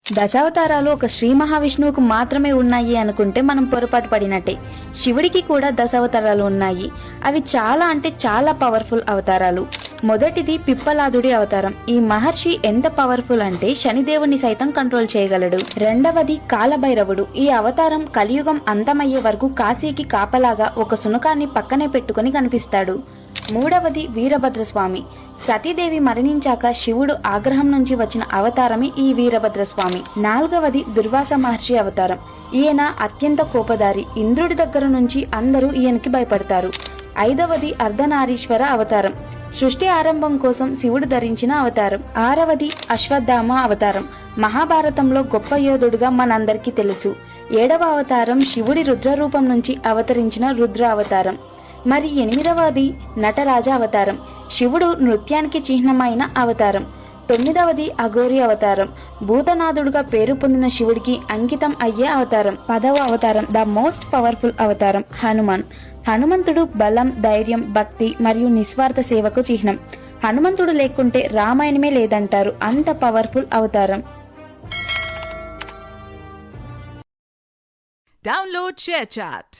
దశావతారాలు ఒక శ్రీ మహావిష్ణువుకు మాత్రమే ఉన్నాయి అనుకుంటే మనం పొరపాటు పడినట్టే. శివుడికి కూడా దశావతారాలు ఉన్నాయి. అవి చాలా పవర్ఫుల్ అవతారాలు. మొదటిది పిప్పలాదుడి అవతారం. ఈ మహర్షి ఎంత పవర్ఫుల్ అంటే శనిదేవుని సైతం కంట్రోల్ చేయగలడు. రెండవది కాలభైరవుడు. ఈ అవతారం కలియుగం అంతమయ్యే వరకు కాశీకి కాపలాగా ఒక శునకాన్ని పక్కనే పెట్టుకుని కనిపిస్తాడు. మూడవది వీరభద్రస్వామి. సతీదేవి మరణించాక శివుడు ఆగ్రహం నుంచి వచ్చిన అవతారమే ఈ వీరభద్రస్వామి. నాలుగవది దుర్వాస మహర్షి అవతారం. ఈయన అత్యంత కోపదారి. ఇంద్రుడి దగ్గర నుంచి అందరూ ఈయనకి భయపడతారు. ఐదవది అర్ధనారీశ్వర అవతారం. సృష్టి ఆరంభం కోసం శివుడు ధరించిన అవతారం. ఆరవది అశ్వత్థామ అవతారం. మహాభారతంలో గొప్ప యోధుడుగా మనందరికీ తెలుసు. ఏడవ అవతారం శివుడి రుద్రరూపం నుంచి అవతరించిన రుద్ర అవతారం. మరి ఎనిమిదవది నటరాజ అవతారం. శివుడు నృత్యానికి చిహ్నమైన అవతారం. తొమ్మిదవది అఘోరి అవతారం. భూతనాథుడుగా పేరు పొందిన శివుడికి అంకితం అయ్యే అవతారం. 10వ అవతారం ద మోస్ట్ పవర్ఫుల్ అవతారం హనుమాన్. హనుమంతుడు బలం, ధైర్యం, భక్తి మరియు నిస్వార్థ సేవకు చిహ్నం. హనుమంతుడు లేకుంటే రామాయణమే లేదంటారు. అంత పవర్ఫుల్ అవతారం. Download ShareChat.